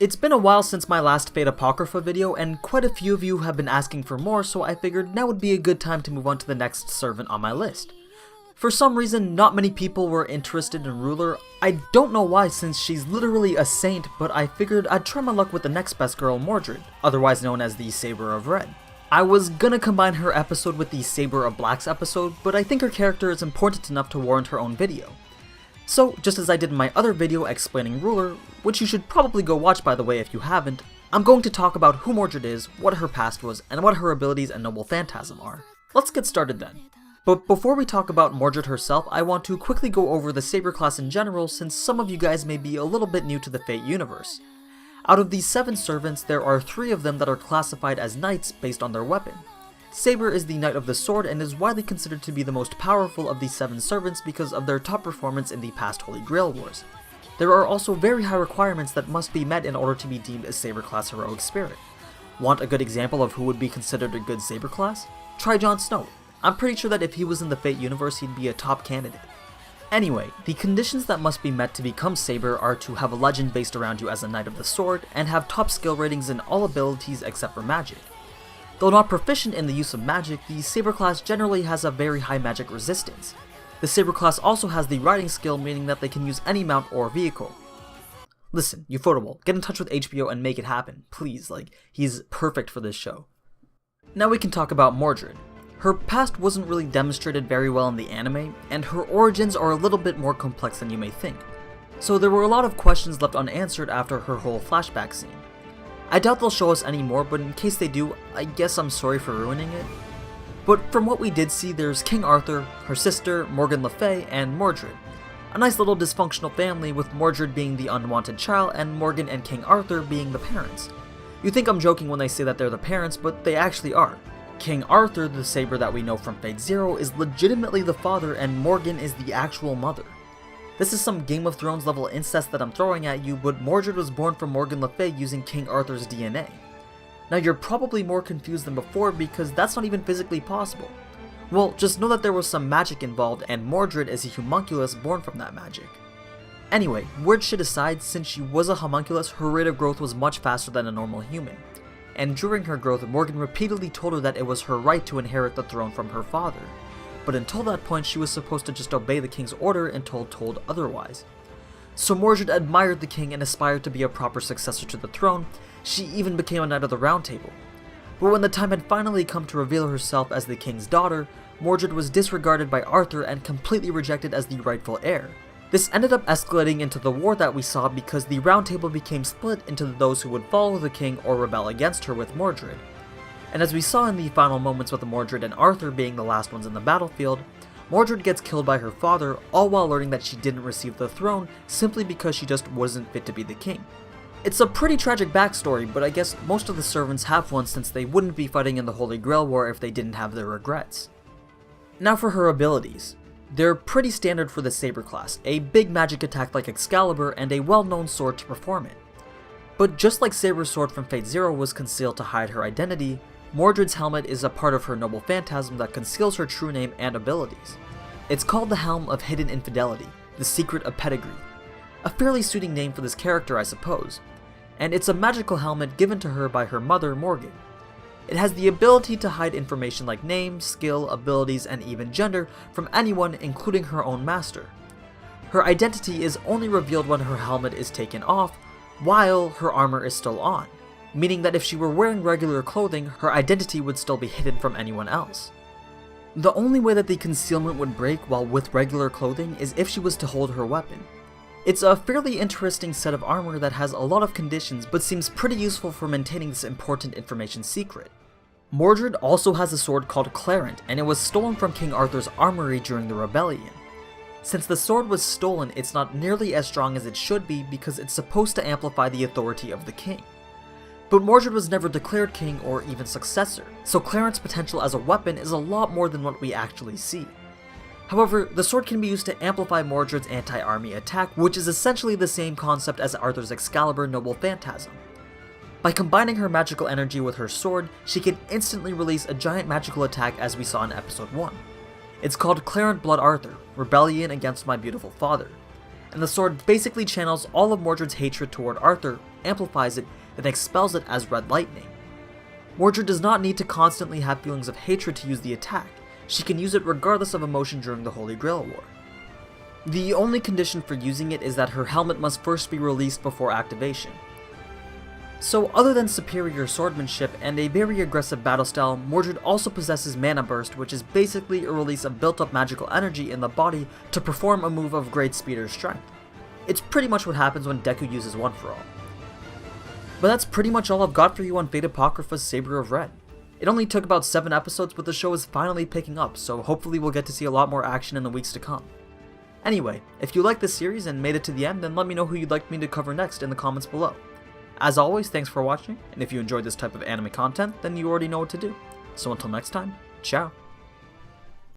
It's been a while since my last Fate Apocrypha video, and quite a few of you have been asking for more, so I figured now would be a good time to move on to the next servant on my list. For some reason, not many people were interested in Ruler. I don't know why, since she's literally a saint, but I figured I'd try my luck with the next best girl, Mordred, otherwise known as the Saber of Red. I was gonna combine her episode with the Saber of Black's episode, but I think her character is important enough to warrant her own video. So, just as I did in my other video explaining Ruler, which you should probably go watch by the way if you haven't, I'm going to talk about who Mordred is, what her past was, and what her abilities and noble phantasm are. Let's get started then. But before we talk about Mordred herself, I want to quickly go over the Saber class in general, since some of you guys may be a little bit new to the Fate universe. Out of these 7 servants, there are 3 of them that are classified as knights based on their weapon. Saber is the Knight of the Sword and is widely considered to be the most powerful of these 7 servants because of their top performance in the past Holy Grail Wars. There are also very high requirements that must be met in order to be deemed a Saber class heroic spirit. Want a good example of who would be considered a good Saber class? Try Jon Snow. I'm pretty sure that if he was in the Fate universe, he'd be a top candidate. Anyway, the conditions that must be met to become Saber are to have a legend based around you as a Knight of the Sword, and have top skill ratings in all abilities except for magic. Though not proficient in the use of magic, the Saber class generally has a very high magic resistance. The Saber class also has the riding skill, meaning that they can use any mount or vehicle. Listen, Ufotable, get in touch with HBO and make it happen, please, he's perfect for this show. Now we can talk about Mordred. Her past wasn't really demonstrated very well in the anime, and her origins are a little bit more complex than you may think. So there were a lot of questions left unanswered after her whole flashback scene. I doubt they'll show us any more, but in case they do, I guess I'm sorry for ruining it. But from what we did see, there's King Arthur, her sister, Morgan Le Fay, and Mordred. A nice little dysfunctional family, with Mordred being the unwanted child and Morgan and King Arthur being the parents. You think I'm joking when they say that they're the parents, but they actually are. King Arthur, the Saber that we know from Fate Zero, is legitimately the father, and Morgan is the actual mother. This is some Game of Thrones level incest that I'm throwing at you, but Mordred was born from Morgan Le Fay using King Arthur's DNA. Now you're probably more confused than before because that's not even physically possible. Well, just know that there was some magic involved, and Mordred is a homunculus born from that magic. Anyway, weird shit aside, since she was a homunculus, her rate of growth was much faster than a normal human. And during her growth, Morgan repeatedly told her that it was her right to inherit the throne from her father. But until that point, she was supposed to just obey the king's order until told otherwise. So Mordred admired the king and aspired to be a proper successor to the throne. She even became a Knight of the Round Table. But when the time had finally come to reveal herself as the king's daughter, Mordred was disregarded by Arthur and completely rejected as the rightful heir. This ended up escalating into the war that we saw because the Round Table became split into those who would follow the king or rebel against her with Mordred. And as we saw in the final moments with Mordred and Arthur being the last ones in the battlefield, Mordred gets killed by her father, all while learning that she didn't receive the throne simply because she just wasn't fit to be the king. It's a pretty tragic backstory, but I guess most of the servants have one since they wouldn't be fighting in the Holy Grail War if they didn't have their regrets. Now for her abilities. They're pretty standard for the Saber class, a big magic attack like Excalibur and a well-known sword to perform it. But just like Saber's sword from Fate Zero was concealed to hide her identity, Mordred's helmet is a part of her noble phantasm that conceals her true name and abilities. It's called the Helm of Hidden Infidelity, the Secret of Pedigree. A fairly suiting name for this character, I suppose. And it's a magical helmet given to her by her mother, Morgan. It has the ability to hide information like name, skill, abilities, and even gender from anyone, including her own master. Her identity is only revealed when her helmet is taken off, while her armor is still on. Meaning that if she were wearing regular clothing, her identity would still be hidden from anyone else. The only way that the concealment would break while with regular clothing is if she was to hold her weapon. It's a fairly interesting set of armor that has a lot of conditions but seems pretty useful for maintaining this important information secret. Mordred also has a sword called Clarin, and it was stolen from King Arthur's armory during the rebellion. Since the sword was stolen, it's not nearly as strong as it should be because it's supposed to amplify the authority of the king. But Mordred was never declared king or even successor, so Clarin's potential as a weapon is a lot more than what we actually see. However, the sword can be used to amplify Mordred's anti-army attack, which is essentially the same concept as Arthur's Excalibur Noble Phantasm. By combining her magical energy with her sword, she can instantly release a giant magical attack as we saw in episode 1. It's called Clarin Blood Arthur, Rebellion Against My Beautiful Father. and the sword basically channels all of Mordred's hatred toward Arthur, amplifies it, and expels it as red lightning. Mordred does not need to constantly have feelings of hatred to use the attack. She can use it regardless of emotion during the Holy Grail War. The only condition for using it is that her helmet must first be released before activation. So other than superior swordsmanship and a very aggressive battle style, Mordred also possesses Mana Burst, which is basically a release of built-up magical energy in the body to perform a move of great speed or strength. It's pretty much what happens when Deku uses One For All. But that's pretty much all I've got for you on Fate Apocrypha's Saber of Red. It only took about 7 episodes, but the show is finally picking up, so hopefully we'll get to see a lot more action in the weeks to come. Anyway, if you like this series and made it to the end, then let me know who you'd like me to cover next in the comments below. As always, thanks for watching, and if you enjoyed this type of anime content, then you already know what to do. So until next time, ciao!